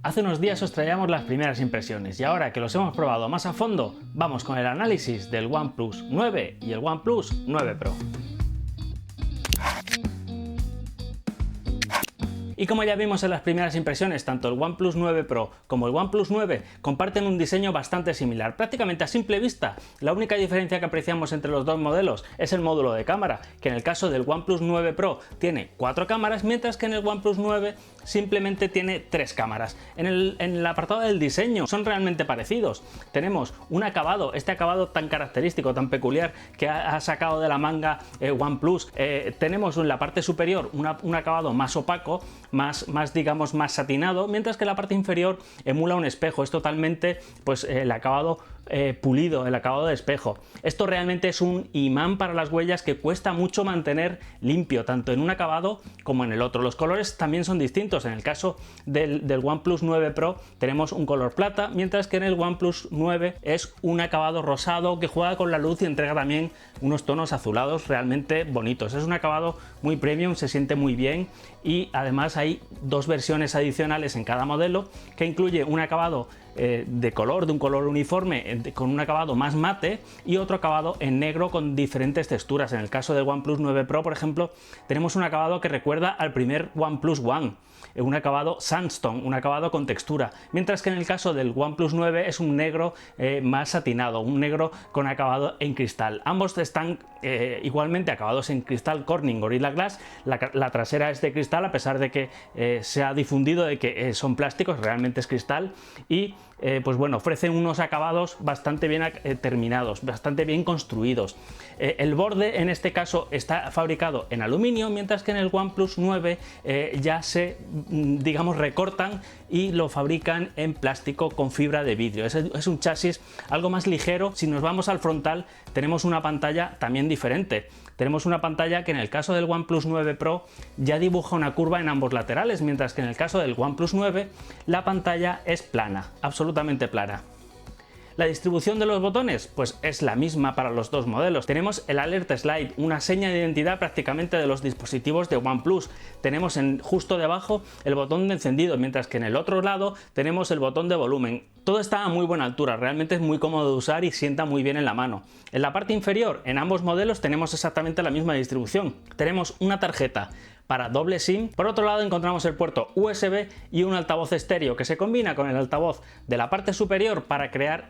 Hace unos días os traíamos las primeras impresiones y ahora que los hemos probado más a fondo, vamos con el análisis del OnePlus 9 y el OnePlus 9 Pro. Y como ya vimos en las primeras impresiones, tanto el OnePlus 9 Pro como el OnePlus 9 comparten un diseño bastante similar. Prácticamente a simple vista, la única diferencia que apreciamos entre los dos modelos es el módulo de cámara, que en el caso del OnePlus 9 Pro tiene 4 cámaras, mientras que en el OnePlus 9 simplemente tiene 3 cámaras. En el apartado del diseño son realmente parecidos. Tenemos un acabado, este acabado tan característico, tan peculiar que ha sacado de la manga OnePlus. Tenemos en la parte superior un acabado más opaco, digamos más satinado, mientras que la parte inferior emula un espejo, es totalmente pues el acabado pulido, el acabado de espejo. Esto realmente es un imán para las huellas que cuesta mucho mantener limpio, tanto en un acabado como en el otro. Los colores también son distintos. En el caso del OnePlus 9 Pro tenemos un color plata, mientras que en el OnePlus 9 es un acabado rosado que juega con la luz y entrega también unos tonos azulados realmente bonitos. Es un acabado muy premium, se siente muy bien y además hay dos versiones adicionales en cada modelo que incluye un acabado de un color uniforme con un acabado más mate y otro acabado en negro con diferentes texturas. En el caso del OnePlus 9 Pro, por ejemplo, tenemos un acabado que recuerda al primer OnePlus One, un acabado sandstone, un acabado con textura, mientras que en el caso del OnePlus 9 es un negro más satinado, un negro con acabado en cristal. Ambos están igualmente acabados en cristal Corning Gorilla Glass. La trasera es de cristal, a pesar de que se ha difundido de que son plásticos, realmente es cristal y pues bueno, ofrecen unos acabados bastante bien terminados, bastante bien construidos. El borde en este caso está fabricado en aluminio, mientras que en el OnePlus 9 ya se, digamos, recortan y lo fabrican en plástico con fibra de vidrio. Es un chasis algo más ligero. Si nos vamos al frontal, tenemos una pantalla también diferente. Tenemos una pantalla que en el caso del OnePlus 9 Pro ya dibuja una curva en ambos laterales, mientras que en el caso del OnePlus 9 la pantalla es plana, absolutamente plana. La distribución de los botones pues es la misma para los dos modelos. Tenemos el Alert Slide, una seña de identidad prácticamente de los dispositivos de OnePlus. Tenemos justo debajo el botón de encendido, mientras que en el otro lado tenemos el botón de volumen. Todo está a muy buena altura, realmente es muy cómodo de usar y sienta muy bien en la mano. En la parte inferior, en ambos modelos tenemos exactamente la misma distribución. Tenemos una tarjeta para doble SIM. Por otro lado encontramos el puerto USB y un altavoz estéreo que se combina con el altavoz de la parte superior para crear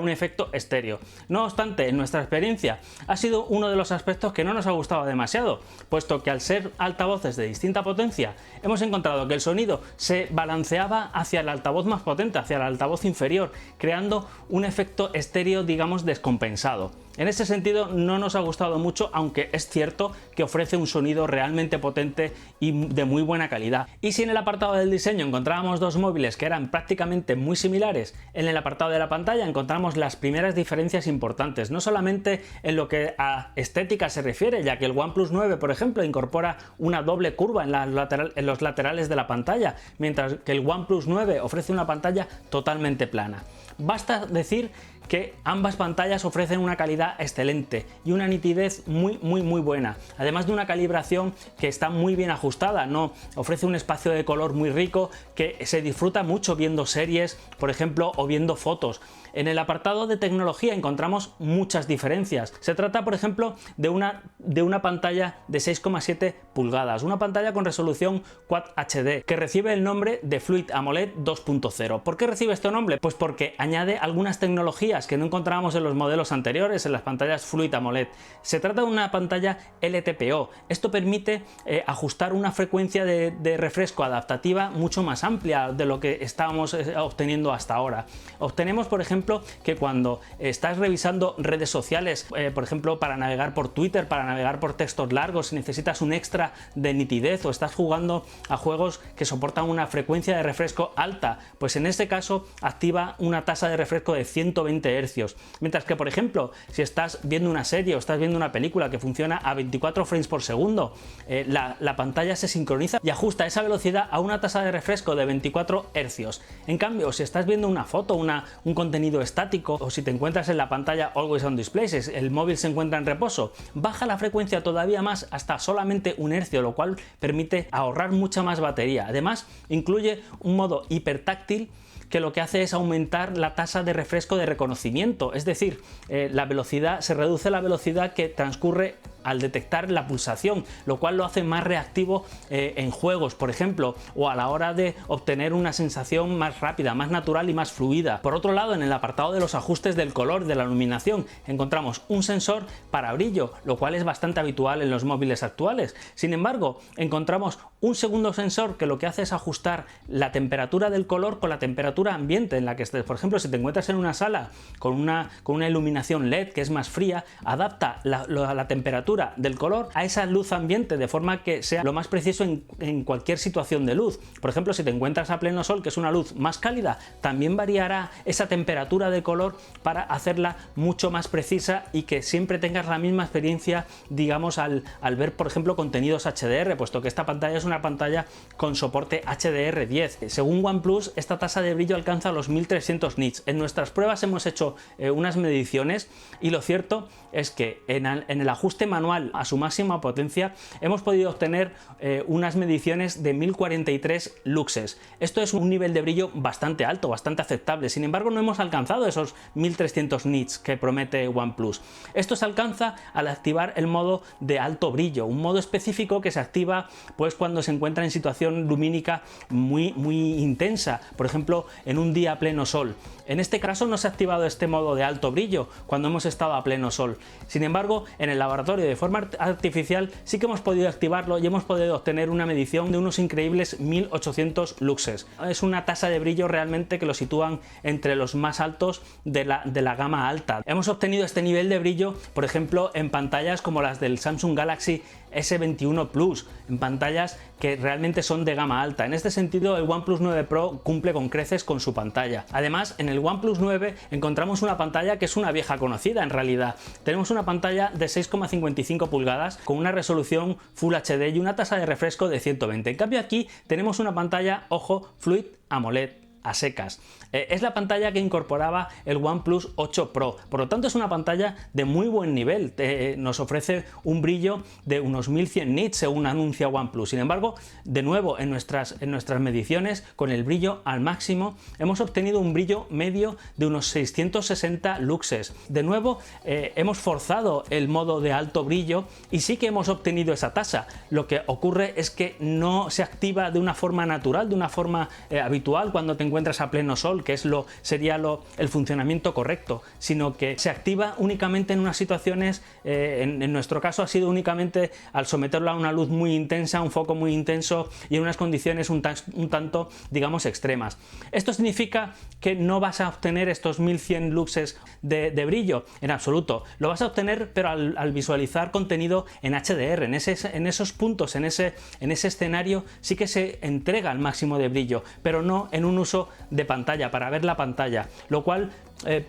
un efecto estéreo. No obstante, en nuestra experiencia ha sido uno de los aspectos que no nos ha gustado demasiado, puesto que al ser altavoces de distinta potencia hemos encontrado que el sonido se balanceaba hacia el altavoz más potente, hacia el altavoz inferior, creando un efecto estéreo, digamos, descompensado. En ese sentido no nos ha gustado mucho, aunque es cierto que ofrece un sonido realmente potente y de muy buena calidad. Y si en el apartado del diseño encontrábamos dos móviles que eran prácticamente muy similares, en el apartado de la pantalla encontramos las primeras diferencias importantes, no solamente en lo que a estética se refiere, ya que el OnePlus 9, por ejemplo, incorpora una doble curva en los laterales de la pantalla, mientras que el OnePlus 9 ofrece una pantalla totalmente plana. Basta decir que ambas pantallas ofrecen una calidad excelente y una nitidez muy buena, además de una calibración que está muy bien ajustada. No ofrece un espacio de color muy rico que se disfruta mucho viendo series, por ejemplo, o viendo fotos. En el apartado de tecnología encontramos muchas diferencias. Se trata, por ejemplo, de una pantalla de 6,7 pulgadas, una pantalla con resolución Quad HD que recibe el nombre de Fluid AMOLED 2.0. ¿Por qué recibe este nombre? Pues porque añade algunas tecnologías que no encontrábamos en los modelos anteriores, en las pantallas Fluid AMOLED. Se trata de una pantalla LTPO. Esto permite ajustar una frecuencia de refresco adaptativa mucho más amplia de lo que estábamos obteniendo hasta ahora. Obtenemos, por ejemplo, que cuando estás revisando redes sociales, por ejemplo, para navegar por Twitter, para navegar por textos largos, si necesitas un extra de nitidez o estás jugando a juegos que soportan una frecuencia de refresco alta, pues en este caso activa una tasa de refresco de 120 Hz. Mientras que, por ejemplo, si estás viendo una serie o estás viendo una película que funciona a 24 frames por segundo, la pantalla se sincroniza y ajusta esa velocidad a una tasa de refresco de 24 Hz. En cambio, si estás viendo una foto, un contenido estático, o si te encuentras en la pantalla Always on Display, el móvil se encuentra en reposo, baja la frecuencia todavía más hasta solamente 1 Hz, lo cual permite ahorrar mucha más batería. Además, incluye un modo hipertáctil que lo que hace es aumentar la tasa de refresco de reconocimiento, es decir, se reduce la velocidad que transcurre al detectar la pulsación, lo cual lo hace más reactivo en juegos, por ejemplo, o a la hora de obtener una sensación más rápida, más natural y más fluida. Por otro lado, en el apartado de los ajustes del color, de la iluminación, encontramos un sensor para brillo, lo cual es bastante habitual en los móviles actuales. Sin embargo, encontramos un segundo sensor que lo que hace es ajustar la temperatura del color con la temperatura ambiente en la que estés. Por ejemplo, si te encuentras en una sala con una iluminación LED que es más fría, adapta la temperatura del color a esa luz ambiente de forma que sea lo más preciso en cualquier situación de luz. Por ejemplo, si te encuentras a pleno sol, que es una luz más cálida, también variará esa temperatura de color para hacerla mucho más precisa y que siempre tengas la misma experiencia, digamos, al ver, por ejemplo, contenidos HDR, puesto que esta pantalla es una pantalla con soporte HDR10. Según OnePlus, esta tasa de brillo alcanza los 1300 nits. En nuestras pruebas hemos hecho unas mediciones y lo cierto es que en el ajuste manual a su máxima potencia hemos podido obtener unas mediciones de 1043 luxes. Esto es un nivel de brillo bastante alto, bastante aceptable. Sin embargo, no hemos alcanzado esos 1300 nits que promete OnePlus. Esto se alcanza al activar el modo de alto brillo, un modo específico que se activa pues cuando se encuentra en situación lumínica muy intensa, por ejemplo en un día a pleno sol. En este caso no se ha activado este modo de alto brillo cuando hemos estado a pleno sol. Sin embargo, en el laboratorio de forma artificial sí que hemos podido activarlo y hemos podido obtener una medición de unos increíbles 1800 luxes. Es una tasa de brillo realmente que lo sitúan entre los más altos de la gama alta. Hemos obtenido este nivel de brillo, por ejemplo, en pantallas como las del Samsung Galaxy S21 Plus, en pantallas que realmente son de gama alta. En este sentido, el OnePlus 9 Pro cumple con creces con su pantalla. Además, en el OnePlus 9 encontramos una pantalla que es una vieja conocida en realidad. Tenemos una pantalla de 6,55 pulgadas con una resolución Full HD y una tasa de refresco de 120. En cambio aquí tenemos una pantalla, ojo, Fluid AMOLED a secas. Es la pantalla que incorporaba el OnePlus 8 Pro, por lo tanto es una pantalla de muy buen nivel, nos ofrece un brillo de unos 1100 nits según anuncia OnePlus. Sin embargo, de nuevo en nuestras mediciones, con el brillo al máximo, hemos obtenido un brillo medio de unos 660 luxes. De nuevo, hemos forzado el modo de alto brillo y sí que hemos obtenido esa tasa. Lo que ocurre es que no se activa de una forma natural, de una forma habitual cuando te encuentras a pleno sol, que sería el funcionamiento correcto, sino que se activa únicamente en unas situaciones, en nuestro caso ha sido únicamente al someterlo a una luz muy intensa, un foco muy intenso y en unas condiciones un tanto, digamos, extremas. Esto significa que no vas a obtener estos 1100 luxes de brillo, en absoluto. Lo vas a obtener, pero al visualizar contenido en HDR, en esos puntos, en ese escenario, sí que se entrega el máximo de brillo, pero no en un uso de pantalla, para ver la pantalla, lo cual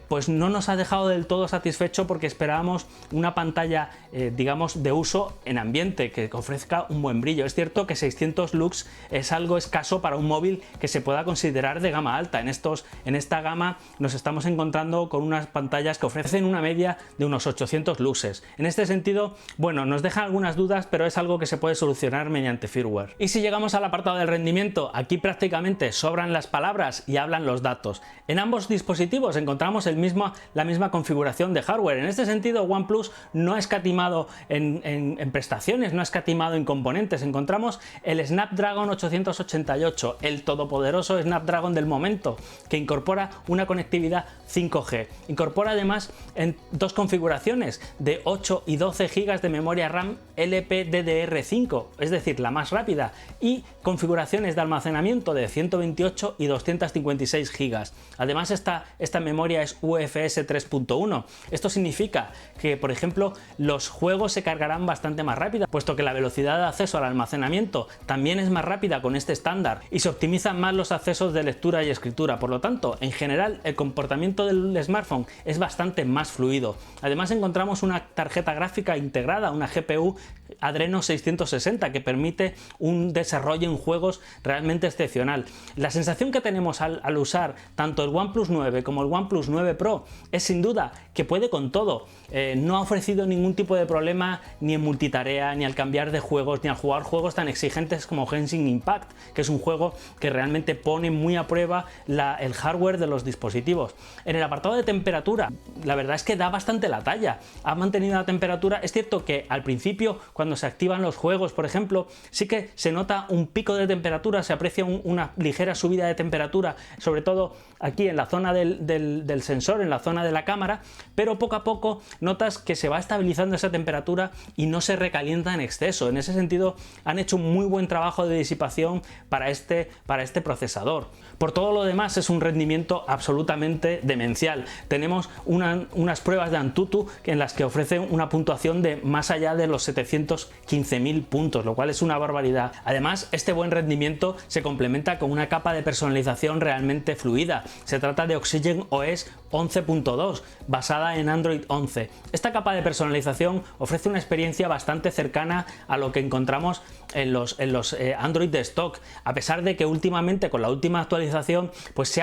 pues no nos ha dejado del todo satisfecho porque esperábamos una pantalla digamos de uso en ambiente que ofrezca un buen brillo. Es cierto que 600 lux es algo escaso para un móvil que se pueda considerar de gama alta. En esta gama nos estamos encontrando con unas pantallas que ofrecen una media de unos 800 luxes. En este sentido, bueno, nos dejan algunas dudas, pero es algo que se puede solucionar mediante firmware. Y si llegamos al apartado del rendimiento, aquí prácticamente sobran las palabras y hablan los datos. En ambos dispositivos encontramos la misma configuración de hardware. En este sentido, OnePlus no ha escatimado en prestaciones, no ha escatimado en componentes. Encontramos el Snapdragon 888, el todopoderoso Snapdragon del momento, que incorpora una conectividad 5G. Incorpora además en dos configuraciones de 8 y 12 GB de memoria RAM LPDDR5, es decir, la más rápida, y configuraciones de almacenamiento de 128 y 256 GB. Además, esta memoria memoria es UFS 3.1. Esto significa que, por ejemplo, los juegos se cargarán bastante más rápido, puesto que la velocidad de acceso al almacenamiento también es más rápida con este estándar y se optimizan más los accesos de lectura y escritura. Por lo tanto, en general, el comportamiento del smartphone es bastante más fluido. Además, encontramos una tarjeta gráfica integrada, una GPU Adreno 660, que permite un desarrollo en juegos realmente excepcional. La sensación que tenemos al usar tanto el OnePlus 9 como el OnePlus 9 Pro es sin duda que puede con todo. No ha ofrecido ningún tipo de problema ni en multitarea, ni al cambiar de juegos, ni al jugar juegos tan exigentes como Genshin Impact, que es un juego que realmente pone muy a prueba el hardware de los dispositivos. En el apartado de temperatura, la verdad es que da bastante la talla. Ha mantenido la temperatura. Es cierto que al principio, cuando se activan los juegos, por ejemplo, sí que se nota un pico de temperatura, se aprecia una ligera subida de temperatura, sobre todo aquí en la zona del sensor, en la zona de la cámara, pero poco a poco notas que se va estabilizando esa temperatura y no se recalienta en exceso. En ese sentido, han hecho un muy buen trabajo de disipación para este procesador. Por todo lo demás, es un rendimiento absolutamente demencial. Tenemos unas pruebas de Antutu en las que ofrecen una puntuación de más allá de los 715.000 puntos, lo cual es una barbaridad. Además, este buen rendimiento se complementa con una capa de personalización realmente fluida. Se trata de Oxygen OS 11.2, basada en Android 11. Esta capa de personalización ofrece una experiencia bastante cercana a lo que encontramos en los Android de stock, a pesar de que últimamente, con la última actualización, pues se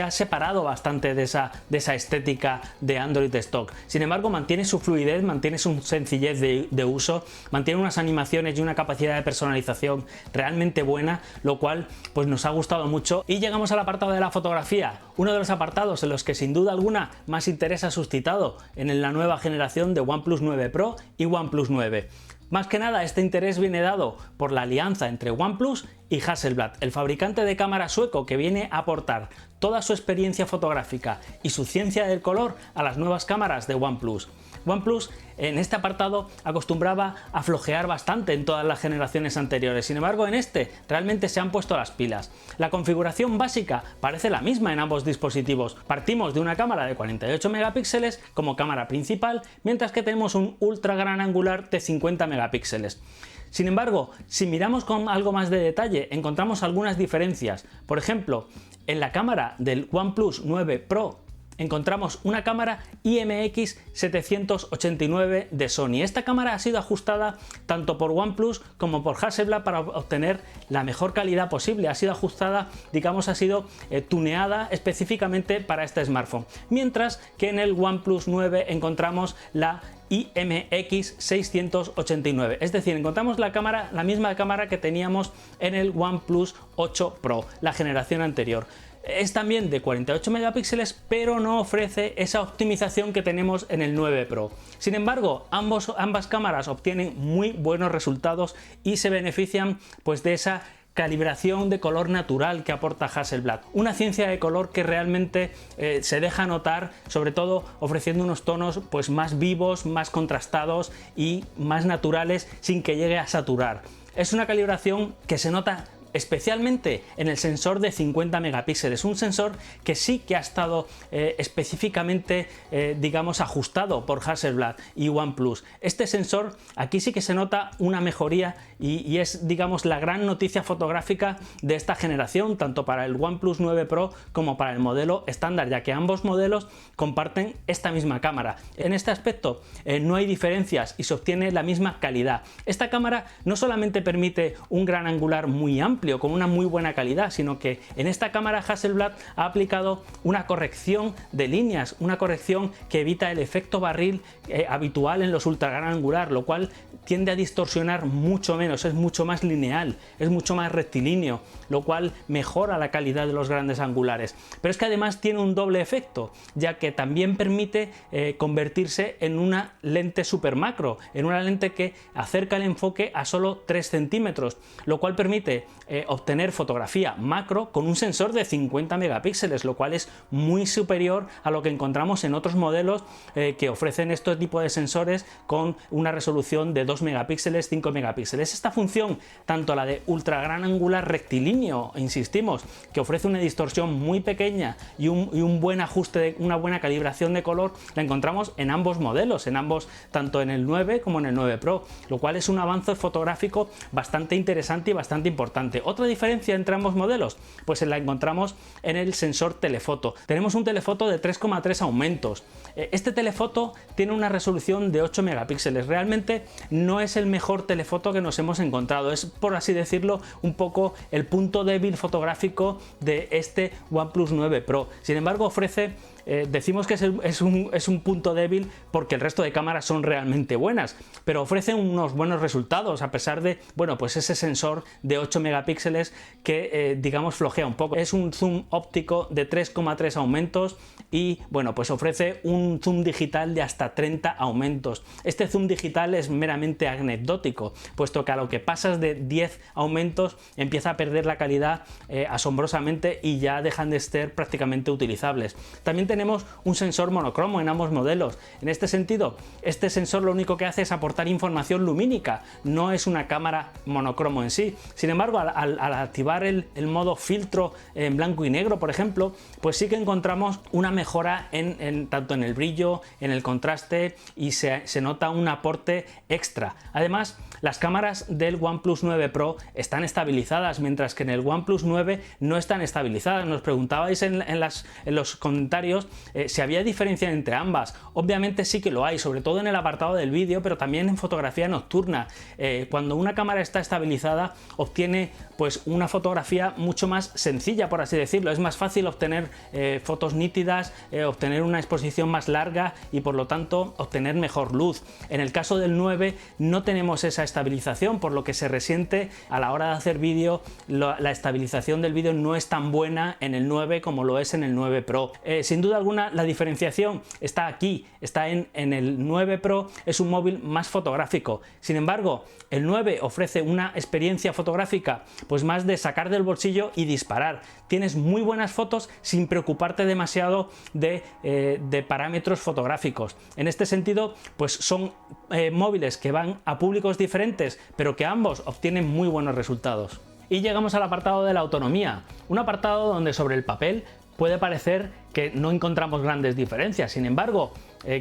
ha separado bastante de esa estética de Android de stock. Sin embargo, mantiene su fluidez, mantiene su sencillez de uso, mantiene unas animaciones y una capacidad de personalización realmente buena, lo cual pues nos ha gustado mucho. Y llegamos al apartado de la fotografía, uno de los apartados en los que sin duda alguna más interés ha suscitado en la nueva generación de OnePlus 9 Pro y OnePlus 9. Más que nada, este interés viene dado por la alianza entre OnePlus y Hasselblad, el fabricante de cámaras sueco, que viene a aportar toda su experiencia fotográfica y su ciencia del color a las nuevas cámaras de OnePlus. OnePlus en este apartado acostumbraba a flojear bastante en todas las generaciones anteriores, sin embargo en este realmente se han puesto las pilas. La configuración básica parece la misma en ambos dispositivos. Partimos de una cámara de 48 megapíxeles como cámara principal, mientras que tenemos un ultra gran angular de 50 megapíxeles. Sin embargo, si miramos con algo más de detalle, encontramos algunas diferencias. Por ejemplo, en la cámara del OnePlus 9 Pro encontramos una cámara IMX789 de Sony. Esta cámara ha sido ajustada tanto por OnePlus como por Hasselblad para obtener la mejor calidad posible. Ha sido ajustada, digamos, ha sido tuneada específicamente para este smartphone. Mientras que en el OnePlus 9 encontramos la IMX689, es decir, encontramos la misma cámara que teníamos en el OnePlus 8 Pro, la generación anterior. Es también de 48 megapíxeles, pero no ofrece esa optimización que tenemos en el 9 Pro. Sin embargo, ambas cámaras obtienen muy buenos resultados y se benefician pues de esa calibración de color natural que aporta Hasselblad. Una ciencia de color que realmente se deja notar, sobre todo ofreciendo unos tonos pues más vivos, más contrastados y más naturales sin que llegue a saturar. Es una calibración que se nota especialmente en el sensor de 50 megapíxeles, un sensor que sí que ha estado específicamente, digamos, ajustado por Hasselblad y OnePlus. Este sensor aquí sí que se nota una mejoría y es, digamos, la gran noticia fotográfica de esta generación, tanto para el OnePlus 9 Pro como para el modelo estándar, ya que ambos modelos comparten esta misma cámara. En este aspecto no hay diferencias y se obtiene la misma calidad. Esta cámara no solamente permite un gran angular muy amplio, con una muy buena calidad, sino que en esta cámara Hasselblad ha aplicado una corrección de líneas, una corrección que evita el efecto barril habitual en los ultra gran angular, lo cual tiende a distorsionar mucho menos, es mucho más lineal, es mucho más rectilíneo, lo cual mejora la calidad de los grandes angulares. Pero es que además tiene un doble efecto, ya que también permite convertirse en una lente super macro, en una lente que acerca el enfoque a solo 3 centímetros, lo cual permite obtener fotografía macro con un sensor de 50 megapíxeles, lo cual es muy superior a lo que encontramos en otros modelos que ofrecen este tipo de sensores con una resolución de 2 megapíxeles, 5 megapíxeles. Esta función, tanto la de ultra gran angular rectilíneo, insistimos, que ofrece una distorsión muy pequeña y un buen ajuste, una buena calibración de color, la encontramos en ambos modelos, tanto en el 9 como en el 9 Pro, lo cual es un avance fotográfico bastante interesante y bastante importante. Otra diferencia entre ambos modelos, pues la encontramos en el sensor telefoto. Tenemos un telefoto de 3,3 aumentos. Este telefoto tiene una resolución de 8 megapíxeles. Realmente no es el mejor telefoto que nos hemos encontrado, es, por así decirlo, un poco el punto débil fotográfico de este OnePlus 9 Pro. Sin embargo, ofrece decimos que es un punto débil porque el resto de cámaras son realmente buenas, pero ofrece unos buenos resultados a pesar de, bueno, pues ese sensor de 8 megapíxeles que digamos flojea un poco. Es un zoom óptico de 3,3 aumentos y bueno, pues ofrece un zoom digital de hasta 30 aumentos. Este zoom digital es meramente anecdótico, puesto que a lo que pasas de 10 aumentos empieza a perder la calidad asombrosamente y ya dejan de ser prácticamente utilizables. También tenemos un sensor monocromo en ambos modelos. En este sentido, este sensor lo único que hace es aportar información lumínica, no es una cámara monocromo en sí. Sin embargo, al activar el modo filtro en blanco y negro, por ejemplo, pues sí que encontramos una mejora tanto en el brillo, en el contraste, y se nota un aporte extra. Además, las cámaras del OnePlus 9 Pro están estabilizadas, mientras que en el OnePlus 9 no están estabilizadas. Nos preguntabais en los comentarios si había diferencia entre ambas. Obviamente sí que lo hay, sobre todo en el apartado del vídeo, pero también en fotografía nocturna. Cuando una cámara está estabilizada, obtiene pues una fotografía mucho más sencilla, por así decirlo. Es más fácil obtener fotos nítidas, obtener una exposición más larga y por lo tanto obtener mejor luz. En el caso del 9 no tenemos esa estabilización, por lo que se resiente a la hora de hacer vídeo. La estabilización del vídeo no es tan buena en el 9 como lo es en el 9 Pro. Sin duda alguna la diferenciación está aquí, está en el 9 Pro, es un móvil más fotográfico. Sin embargo, el 9 ofrece una experiencia fotográfica pues más de sacar del bolsillo y disparar. Tienes muy buenas fotos sin preocuparte demasiado de parámetros fotográficos. En este sentido, pues son móviles que van a públicos diferentes, pero que ambos obtienen muy buenos resultados. Y llegamos al apartado de la autonomía, un apartado donde sobre el papel puede parecer que no encontramos grandes diferencias. Sin embargo,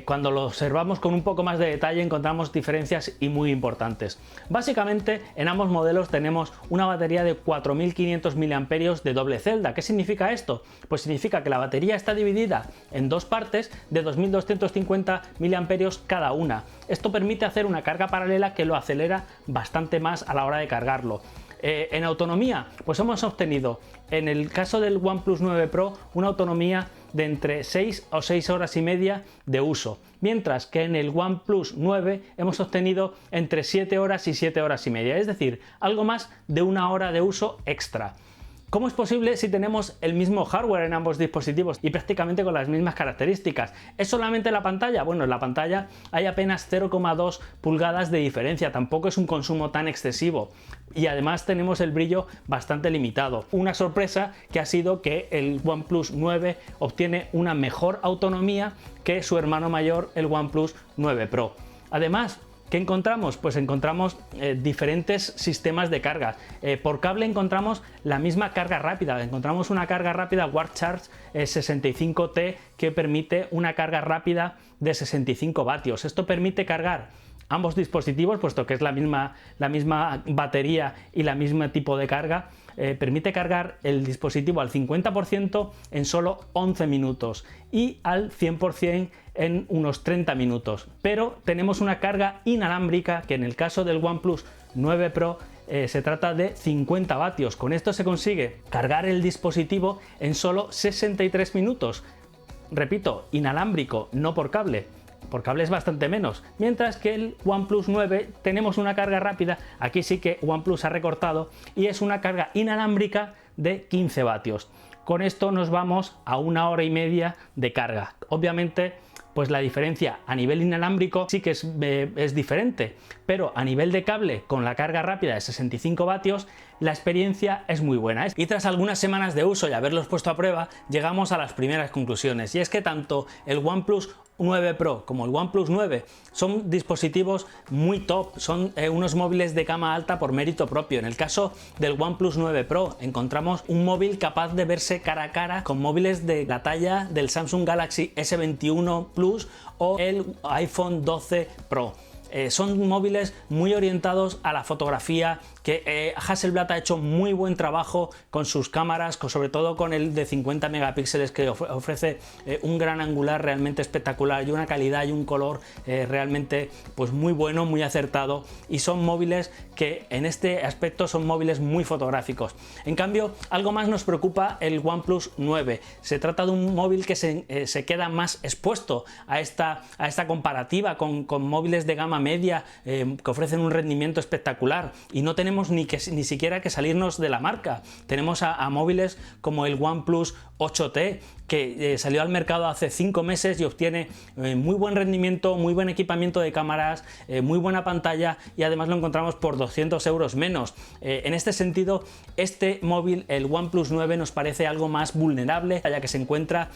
cuando lo observamos con un poco más de detalle encontramos diferencias y muy importantes. Básicamente, en ambos modelos tenemos una batería de 4500 mAh de doble celda. ¿Qué significa esto? Pues significa que la batería está dividida en dos partes de 2250 mAh cada una. Esto permite hacer una carga paralela que lo acelera bastante más a la hora de cargarlo. En autonomía, pues hemos obtenido, en el caso del OnePlus 9 Pro, una autonomía de entre 6 o 6 horas y media de uso, mientras que en el OnePlus 9 hemos obtenido entre 7 horas y 7 horas y media, es decir, algo más de una hora de uso extra. ¿Cómo es posible si tenemos el mismo hardware en ambos dispositivos y prácticamente con las mismas características? ¿Es solamente la pantalla? Bueno, en la pantalla hay apenas 0,2 pulgadas de diferencia, tampoco es un consumo tan excesivo y además tenemos el brillo bastante limitado. Una sorpresa que ha sido que el OnePlus 9 obtiene una mejor autonomía que su hermano mayor, el OnePlus 9 Pro. Además, ¿qué encontramos? Pues encontramos diferentes sistemas de carga. Por cable encontramos la misma carga rápida. Encontramos una carga rápida Ward Charge 65T que permite una carga rápida de 65 vatios. Esto permite cargar ambos dispositivos, puesto que es la misma batería y la misma tipo de carga. Permite cargar el dispositivo al 50% en solo 11 minutos y al 100% en unos 30 minutos. Pero tenemos una carga inalámbrica que en el caso del OnePlus 9 Pro se trata de 50 vatios. Con esto se consigue cargar el dispositivo en solo 63 minutos. Repito, inalámbrico, no por cable. Por cable es bastante menos, mientras que el OnePlus 9 tenemos una carga rápida, aquí sí que OnePlus ha recortado y es una carga inalámbrica de 15 vatios. Con esto nos vamos a una hora y media de carga. Obviamente, pues la diferencia a nivel inalámbrico sí que es diferente, pero a nivel de cable con la carga rápida de 65 vatios la experiencia es muy buena. Y tras algunas semanas de uso y haberlos puesto a prueba, llegamos a las primeras conclusiones, y es que tanto el OnePlus 9 Pro como el OnePlus 9 son dispositivos muy top, son unos móviles de gama alta por mérito propio. En el caso del OnePlus 9 Pro encontramos un móvil capaz de verse cara a cara con móviles de la talla del Samsung Galaxy S21 Plus o el iPhone 12 Pro. Son móviles muy orientados a la fotografía, que Hasselblad ha hecho muy buen trabajo con sus cámaras, sobre todo con el de 50 megapíxeles, que ofrece un gran angular realmente espectacular y una calidad y un color realmente pues muy bueno, muy acertado, y son móviles que en este aspecto son móviles muy fotográficos. En cambio, algo más nos preocupa el OnePlus 9. Se trata de un móvil que se queda más expuesto a esta comparativa con móviles de gama media que ofrecen un rendimiento espectacular, y no tenemos ni siquiera que salirnos de la marca. Tenemos a móviles como el OnePlus 8T, que salió al mercado hace 5 meses y obtiene muy buen rendimiento, muy buen equipamiento de cámaras, muy buena pantalla, y además lo encontramos por 200 euros menos. En este sentido, este móvil, el OnePlus 9, nos parece algo más vulnerable, ya que se encuentra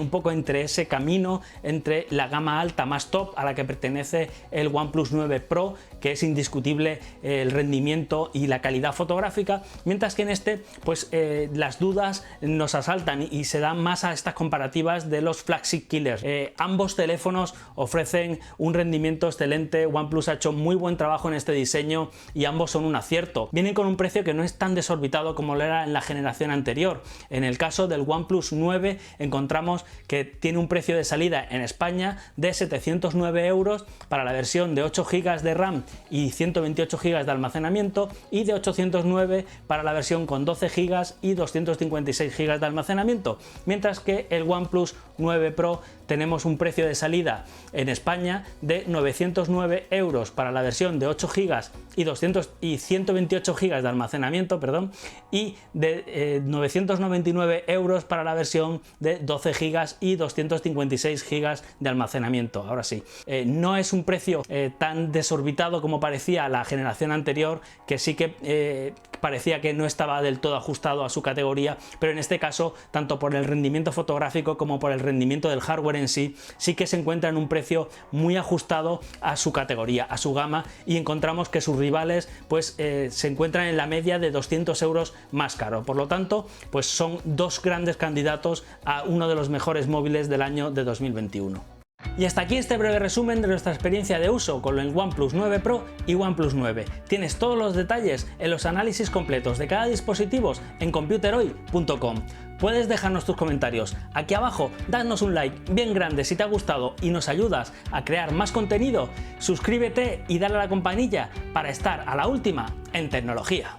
un poco entre ese camino entre la gama alta más top, a la que pertenece el OnePlus 9 Pro, que es indiscutible el rendimiento y la calidad fotográfica, mientras que en este pues las dudas nos asaltan y se dan más a estas comparativas de los flagship killers. Ambos teléfonos ofrecen un rendimiento excelente. OnePlus ha hecho muy buen trabajo en este diseño y ambos son un acierto. Vienen con un precio que no es tan desorbitado como lo era en la generación anterior. En el caso del OnePlus 9 encontramos que tiene un precio de salida en España de 709 euros para la versión de 8 GB de RAM y 128 GB de almacenamiento, y de 809 para la versión con 12 GB y 256 GB de almacenamiento, mientras que el OnePlus 9 Pro tenemos un precio de salida en España de 909 euros para la versión de 8 GB y 128 GB de almacenamiento, perdón, y de 999 euros para la versión de 12 GB y 256 GB de almacenamiento. Ahora sí, no es un precio tan desorbitado como parecía la generación anterior, que sí que parecía que no estaba del todo ajustado a su categoría, pero en este caso, tanto por el rendimiento fotográfico como por el rendimiento del hardware en sí, sí que se encuentra en un precio muy ajustado a su categoría, a su gama, y encontramos que sus rivales pues se encuentran en la media de 200 euros más caro. Por lo tanto, pues son dos grandes candidatos a uno de los mejores móviles del año de 2021. Y hasta aquí este breve resumen de nuestra experiencia de uso con el OnePlus 9 Pro y OnePlus 9. Tienes todos los detalles en los análisis completos de cada dispositivo en computerhoy.com. Puedes dejarnos tus comentarios aquí abajo, danos un like bien grande si te ha gustado y nos ayudas a crear más contenido. Suscríbete y dale a la campanilla para estar a la última en tecnología.